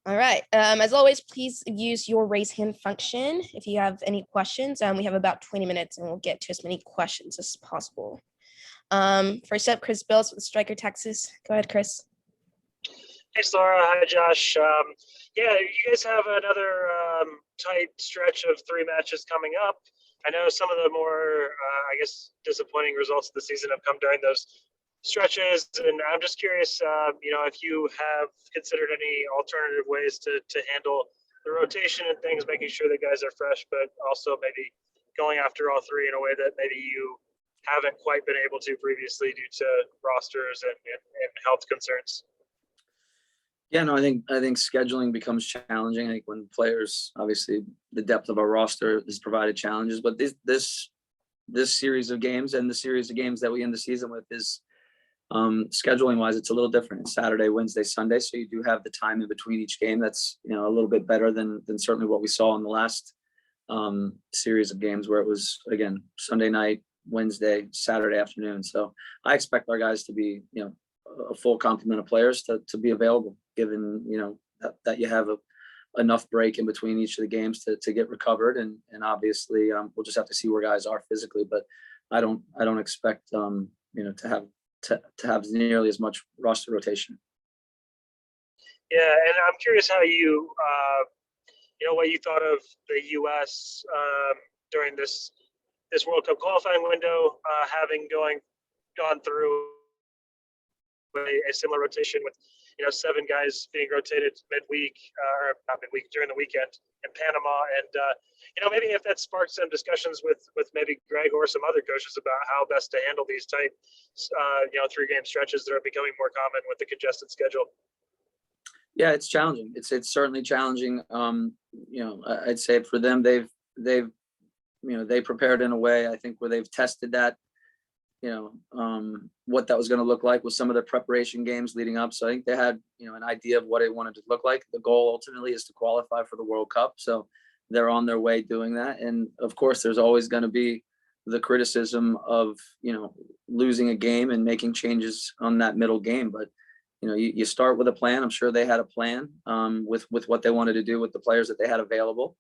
All right. As always, please use your raise hand function if you have any questions. We have about 20 minutes and we'll get to as many questions as possible. First up, Chris Bills with Striker Texas. Go ahead, Chris. Thanks, Laura. Hi, Josh. Yeah, you guys have another tight stretch of 3 matches coming up. I know some of the more, disappointing results of the season have come during those stretches, and I'm just curious, if you have considered any alternative ways to handle the rotation and things, making sure that guys are fresh, but also maybe going after all 3 in a way that maybe you haven't quite been able to previously due to rosters and health concerns. Yeah, no, I think scheduling becomes challenging. I think when players, obviously, the depth of our roster has provided challenges, but this series of games and the series of games that we end the season with is scheduling wise, it's a little different. It's Saturday, Wednesday, Sunday, so you do have the time in between each game. That's a little bit better than certainly what we saw in the last series of games, where it was again Sunday night, Wednesday, Saturday afternoon. So I expect our guys to be a full complement of players to be available, given that you have enough break in between each of the games to get recovered, and obviously we'll just have to see where guys are physically, but I don't expect to have nearly as much roster rotation. Yeah, and I'm curious how you what you thought of the U.S. During this World Cup qualifying window, having gone through a similar rotation with 7 guys being rotated midweek, or not midweek, during the weekend in Panama, and maybe if that sparked some discussions with maybe Greg or some other coaches about how best to handle these tight 3-game stretches that are becoming more common with the congested schedule. Yeah, it's challenging. It's certainly challenging. I'd say for them, they prepared in a way, I think, where they've tested that, what that was going to look like with some of their preparation games leading up. So I think they had, an idea of what it wanted to look like. The goal ultimately is to qualify for the World Cup. So they're on their way doing that. And of course, there's always going to be the criticism of, losing a game and making changes on that middle game. But, you start with a plan. I'm sure they had a plan with what they wanted to do with the players that they had available.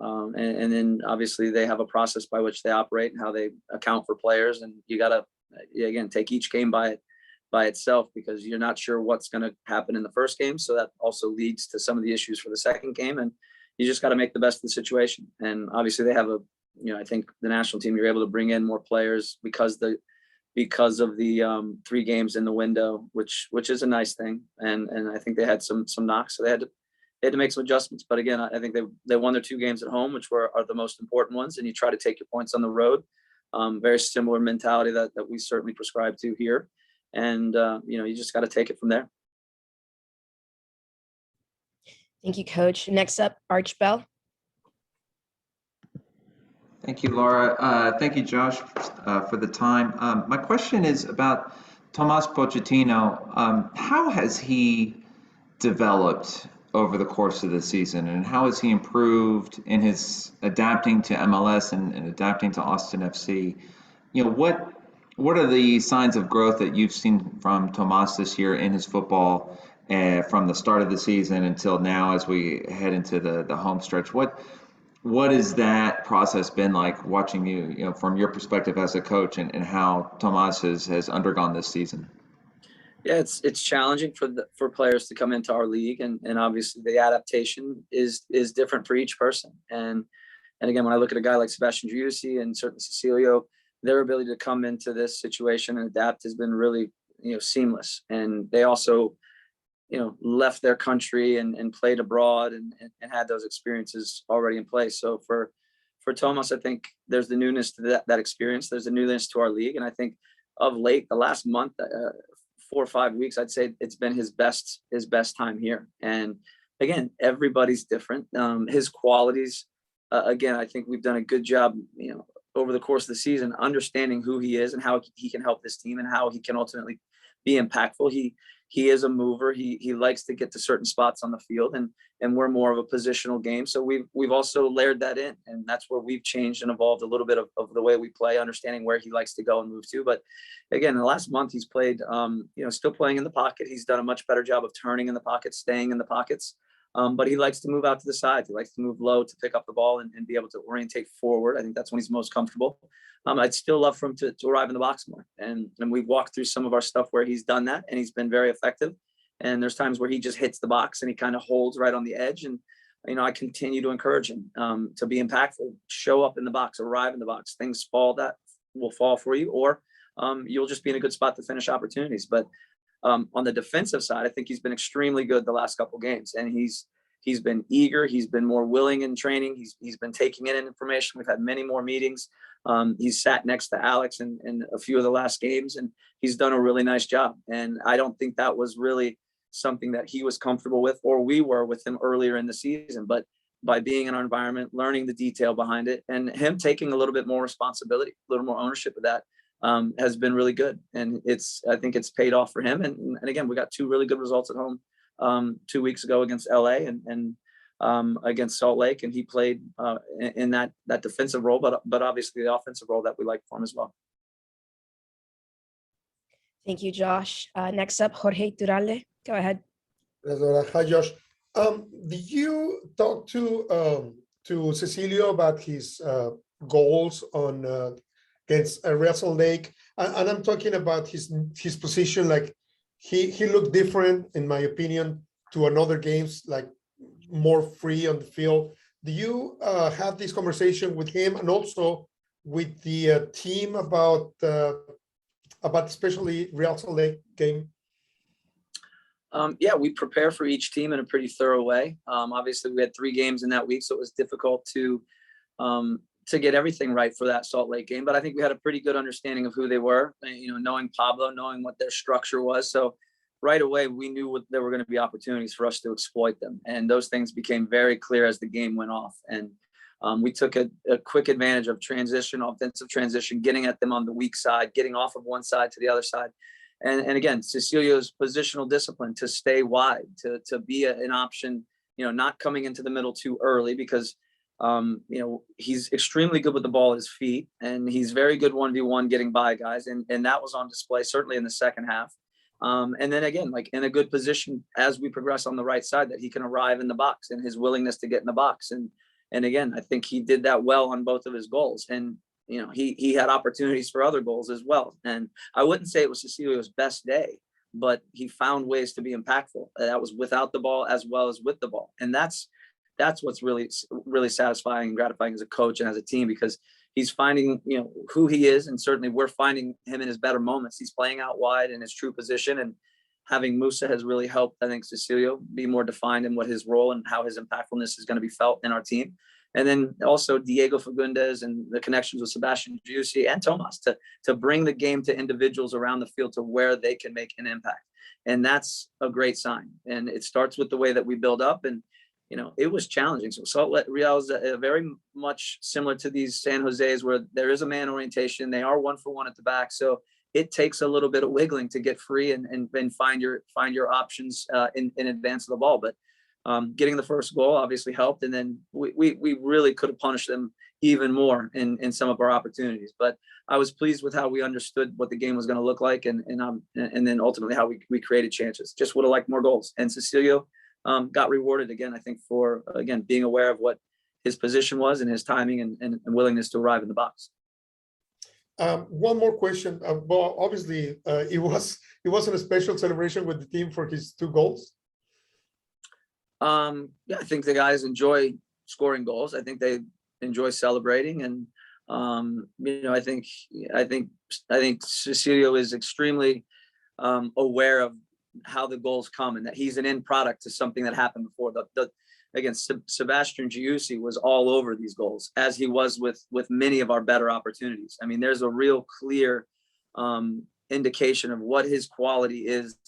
And then obviously they have a process by which they operate and how they account for players. And you got to, again, take each game by itself, because you're not sure what's going to happen in the first game. So that also leads to some of the issues for the second game. And you just got to make the best of the situation. And obviously they have I think the national team, you're able to bring in more players because of the 3 games in the window, which is a nice thing. And I think they had some knocks. So they had to make some adjustments. But again, I think they won their 2 games at home, which are the most important ones. And you try to take your points on the road. Very similar mentality that we certainly prescribe to here. And, you just got to take it from there. Thank you, Coach. Next up, Arch Bell. Thank you, Laura. Thank you, Josh, for the time. My question is about Tomas Pochettino. How has he developed over the course of the season, and how has he improved in his adapting to MLS and adapting to Austin FC? What are the signs of growth that you've seen from Tomas this year in his football, from the start of the season until now as we head into the home stretch? What has that process been like, watching you, from your perspective as a coach, and how Tomas has undergone this season? Yeah, it's challenging for players to come into our league, and obviously the adaptation is different for each person. And again, when I look at a guy like Sebastian Giudice and certainly Cecilio, their ability to come into this situation and adapt has been really seamless. And they also left their country and played abroad and had those experiences already in place. So for Tomas, I think there's the newness to that experience. There's a newness to our league, and I think of late, the last month, 4 or 5 weeks, I'd say it's been his best time here. And again, everybody's different. His qualities, again, I think we've done a good job, over the course of the season, understanding who he is and how he can help this team and how he can ultimately be impactful. He is a mover. He likes to get to certain spots on the field, and we're more of a positional game. So we've also layered that in, and that's where we've changed and evolved a little bit of the way we play, understanding where he likes to go and move to. But again, in the last month, he's played, still playing in the pocket. He's done a much better job of turning in the pocket, staying in the pockets. But he likes to move out to the sides. He likes to move low to pick up the ball and be able to orientate forward. I think that's when he's most comfortable. I'd still love for him to arrive in the box more. And we've walked through some of our stuff where he's done that and he's been very effective. And there's times where he just hits the box and he kind of holds right on the edge. And, I continue to encourage him to be impactful, show up in the box, arrive in the box. Things that will fall for you, or you'll just be in a good spot to finish opportunities. But on the defensive side, I think he's been extremely good the last couple of games, and he's been eager. He's been more willing in training. He's been taking in information. We've had many more meetings. He's sat next to Alex in a few of the last games, and he's done a really nice job. And I don't think that was really something that he was comfortable with, or we were with him earlier in the season. But by being in our environment, learning the detail behind it, and him taking a little bit more responsibility, a little more ownership of that, has been really good. And I think it's paid off for him. And again, we got two really good results at home 2 weeks ago against LA and against Salt Lake. And he played in that defensive role, but obviously the offensive role that we like for him as well. Thank you, Josh. Next up, Jorge Turalde. Go ahead. Hi, Josh. Did you talk to Cecilio about his goals on against Real Salt Lake? And I'm talking about his position. Like he looked different, in my opinion, to another games, like more free on the field. Do you have this conversation with him and also with the team about especially Real Salt Lake game? Yeah, we prepare for each team in a pretty thorough way. Obviously, we had 3 games in that week, so it was difficult to get everything right for that Salt Lake game. But I think we had a pretty good understanding of who they were, knowing Pablo, knowing what their structure was. So right away, we knew there were going to be opportunities for us to exploit them. And those things became very clear as the game went off. And we took a quick advantage of offensive transition, getting at them on the weak side, getting off of one side to the other side. And again, Cecilio's positional discipline to stay wide, to be an option, not coming into the middle too early, because, he's extremely good with the ball at his feet, and he's very good 1v1 getting by guys. And that was on display, certainly in the second half. And then again, like in a good position as we progress on the right side, that he can arrive in the box and his willingness to get in the box. And again, I think he did that well on both of his goals. And he had opportunities for other goals as well. And I wouldn't say it was Cecilio's best day, but he found ways to be impactful. That was without the ball as well as with the ball. And that's what's really, really satisfying and gratifying as a coach and as a team, because he's finding, who he is. And certainly we're finding him in his better moments. He's playing out wide in his true position, and having Musa has really helped, I think, Cecilio be more defined in what his role and how his impactfulness is going to be felt in our team. And then also Diego Fagundes and the connections with Sebastian Giussi and Tomas to bring the game to individuals around the field to where they can make an impact. And that's a great sign. And it starts with the way that we build up. And, it was challenging. So Salt Lake Real is very much similar to these San Jose's, where there is a man orientation. They are 1-for-1 at the back. So it takes a little bit of wiggling to get free and find your options in advance of the ball. But getting the first goal obviously helped, and then we really could have punished them even more in some of our opportunities. But I was pleased with how we understood what the game was going to look like, and then ultimately how we created chances. Just would have liked more goals. And Cecilio got rewarded again, I think, for being aware of what his position was and his timing and willingness to arrive in the box. One more question. Well, obviously, it wasn't a special celebration with the team for his 2 goals. Yeah, I think the guys enjoy scoring goals. I think they enjoy celebrating, and I think Cecilio is extremely aware of how the goals come, and that he's an end product to something that happened before. Sebastian Giussi was all over these goals, as he was with many of our better opportunities. I mean, there's a real clear indication of what his quality is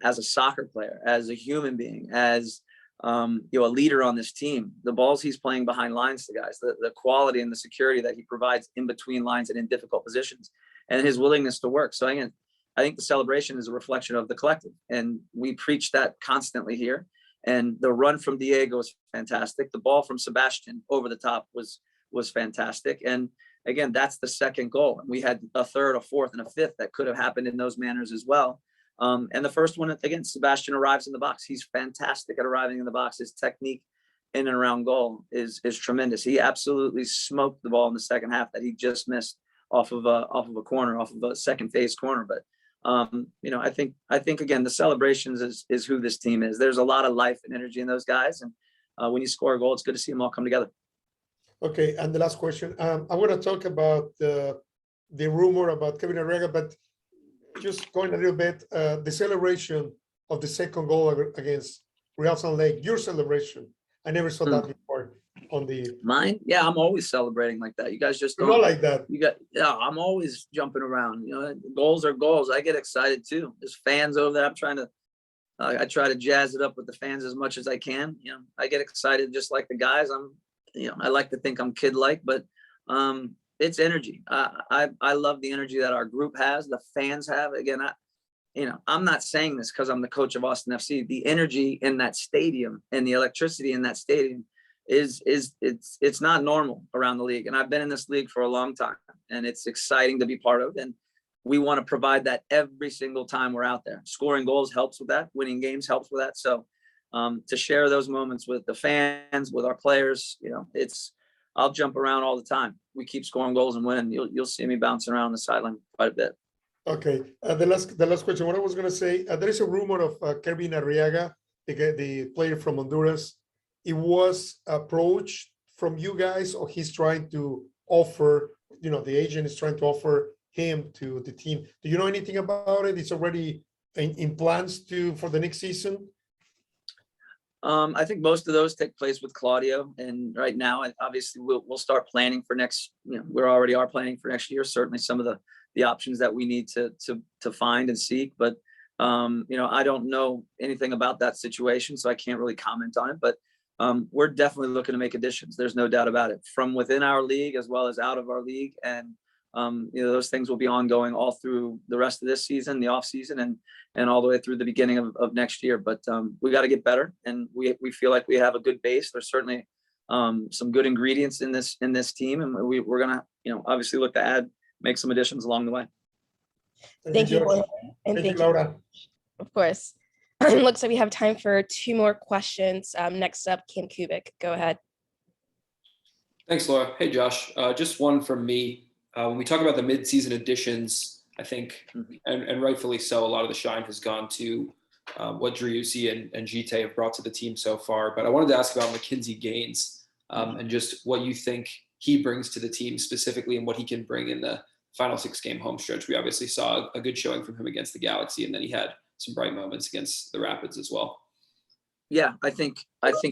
as a soccer player, as a human being, as a leader on this team. The balls he's playing behind lines to guys, the quality and the security that he provides in between lines and in difficult positions, and his willingness to work. So again, I think the celebration is a reflection of the collective, and we preach that constantly here. And the run from Diego was fantastic. The ball from Sebastian over the top was fantastic. And again, that's the second goal. And we had a third, a fourth, and a fifth that could have happened in those manners as well. And the first one, again, Sebastian arrives in the box. He's fantastic at arriving in the box. His technique in and around goal is tremendous. He absolutely smoked the ball in the second half that he just missed off of a corner, off of a second phase corner. But I think again, the celebrations is who this team is. There's a lot of life and energy in those guys, and when you score a goal, it's good to see them all come together. Okay, and the last question. I want to talk about the rumor about Kevin Arriaga, but just going a little bit, the celebration of the second goal against Real Salt Lake, your celebration. I never saw that before on the mine. Yeah, I'm always celebrating like that. You guys just don't not like that. I'm always jumping around. Goals are goals. I get excited too. There's fans over there. I try to jazz it up with the fans as much as I can. I get excited just like the guys. I like to think I'm kid-like, but it's energy. I love the energy that our group has, the fans have. Again, I'm not saying this because I'm the coach of Austin FC. The energy in that stadium and the electricity in that stadium it's not normal around the league. And I've been in this league for a long time, and it's exciting to be part of. And we want to provide that every single time we're out there. Scoring goals helps with that. Winning games helps with that. So to share those moments with the fans, with our players, I'll jump around all the time. We keep scoring goals and winning. You'll see me bouncing around the sideline quite a bit. Okay. The last question. What I was going to say, there is a rumor of Kevin Arriaga, the player from Honduras. It was approached from you guys, or he's trying to offer, the agent is trying to offer him to the team. Do you know anything about it? It's already in plans for the next season? I think most of those take place with Claudio, and right now, obviously, we'll start planning for next. We already are planning for next year. Certainly, some of the options that we need to find and seek, but I don't know anything about that situation, so I can't really comment on it. But we're definitely looking to make additions. There's no doubt about it, from within our league as well as out of our league, and those things will be ongoing all through the rest of this season, the off season, and all the way through the beginning of next year. But we got to get better, and we feel like we have a good base. There's certainly some good ingredients in this team, and we're gonna obviously look to make some additions along the way. Thank you, George. and Thank you, Laura. Of course. Looks like we have time for 2 more questions. Next up, Kim Kubik. Go ahead. Thanks, Laura. Hey, Josh. Just one from me. When we talk about the mid-season additions, I think, and rightfully so, a lot of the shine has gone to what Driussi and Gite have brought to the team so far. But I wanted to ask about Mackenzie Gaines and just what you think he brings to the team specifically, and what he can bring in the final 6-game home stretch. We obviously saw a good showing from him against the Galaxy, and then he had some bright moments against the Rapids as well. Yeah, I think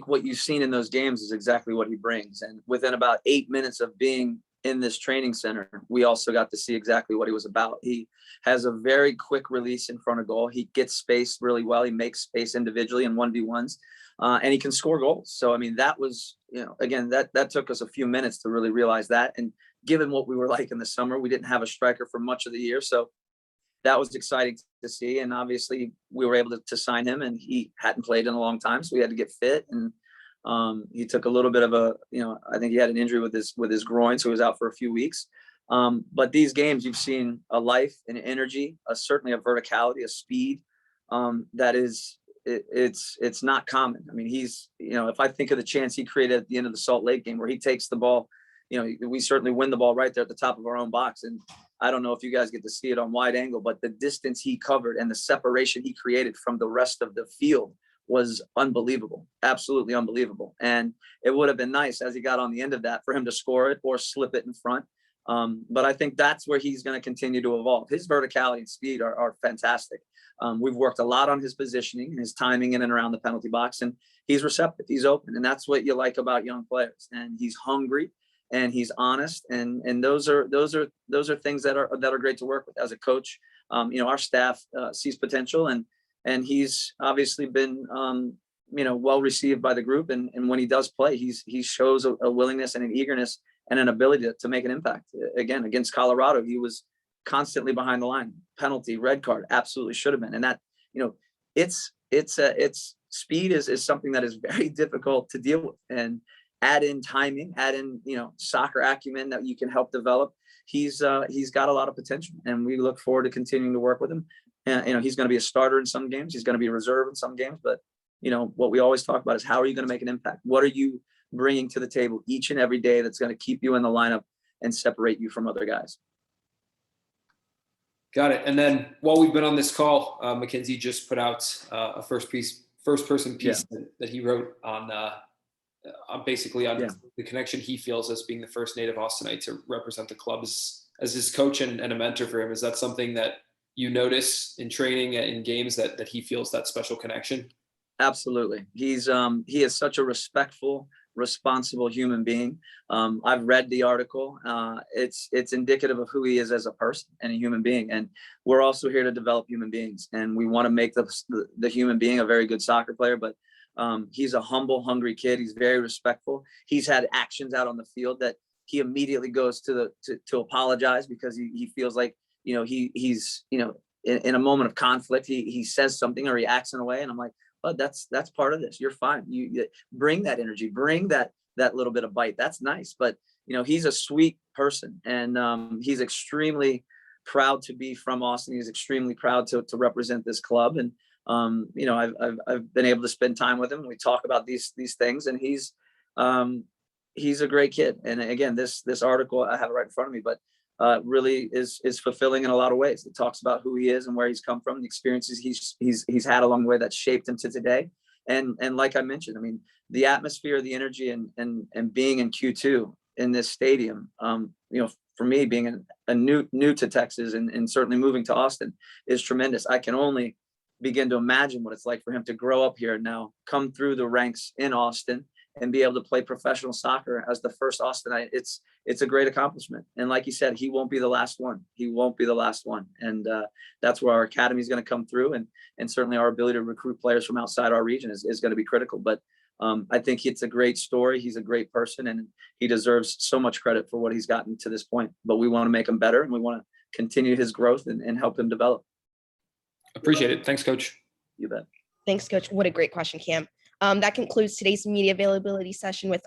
what you've seen in those games is exactly what he brings. And within about 8 minutes of being in this training center, we also got to see exactly what he was about. He has a very quick release in front of goal. He gets space really well. He makes space individually in 1v1s, and he can score goals. So, I mean, that was, again, that took us a few minutes to really realize that. And given what we were like in the summer, we didn't have a striker for much of the year. So that was exciting to see. And obviously we were able to sign him, and he hadn't played in a long time. So we had to get fit, and he took a little bit of I think he had an injury with his groin. So he was out for a few weeks. But these games, you've seen a life and energy, certainly a verticality, a speed that is, it's not common. I mean, he's, if I think of the chance he created at the end of the Salt Lake game where he takes the ball, we certainly win the ball right there at the top of our own box. And I don't know if you guys get to see it on wide angle, but the distance he covered and the separation he created from the rest of the field was unbelievable, absolutely unbelievable. And it would have been nice as he got on the end of that for him to score it or slip it in front. But I think that's where he's going to continue to evolve. His verticality and speed are fantastic. We've worked a lot on his positioning and his timing in and around the penalty box, and he's receptive, he's open. And that's what you like about young players. And he's hungry, and he's honest. And those are things that are great to work with as a coach. Our staff sees potential, and he's obviously been, well received by the group. And when he does play, he shows a willingness and an eagerness and an ability to make an impact. Again, against Colorado, he was constantly behind the line. Penalty, red card, absolutely should have been. And that, it's speed is something that is very difficult to deal with. And add in timing, add in, soccer acumen that you can help develop. He's got a lot of potential, and we look forward to continuing to work with him. And, he's going to be a starter in some games. He's going to be a reserve in some games. But, what we always talk about is how are you going to make an impact? What are you bringing to the table each and every day that's going to keep you in the lineup and separate you from other guys? Got it. And then while we've been on this call, Mackenzie just put out a first person piece that he wrote on basically on the connection he feels as being the first native Austinite to represent the club as his coach and a mentor for him. Is that something that you notice in training in games that he feels that special connection? Absolutely. He is such a respectful, responsible human being. I've read the article. It's indicative of who he is as a person and a human being. And we're also here to develop human beings. And we want to make the human being a very good soccer player. But he's a humble, hungry kid. He's very respectful. He's had actions out on the field that he immediately goes to apologize because he feels like, he's, in a moment of conflict, he says something or he acts in a way. And I'm like, but that's part of this. You're fine. You bring that energy, bring that little bit of bite. That's nice. But, he's a sweet person, and he's extremely proud to be from Austin. He's extremely proud to represent this club. And, I've been able to spend time with him. We talk about these things, and he's a great kid. And again, this article, I have it right in front of me, but really is fulfilling in a lot of ways. It talks about who he is and where he's come from, the experiences he's had along the way that shaped him to today. And like I mentioned, I mean, the atmosphere, the energy, and being in Q2 in this stadium, for me, being a new to Texas and certainly moving to Austin is tremendous. I can only begin to imagine what it's like for him to grow up here and now come through the ranks in Austin and be able to play professional soccer as the first Austinite. It's a great accomplishment. And like you said, he won't be the last one. He won't be the last one. And that's where our academy is going to come through. And certainly our ability to recruit players from outside our region is going to be critical. But I think it's a great story. He's a great person, and he deserves so much credit for what he's gotten to this point. But we want to make him better, and we want to continue his growth and help him develop. Appreciate it. Thanks, Coach. You bet. Thanks, Coach. What a great question, Cam. That concludes today's media availability session with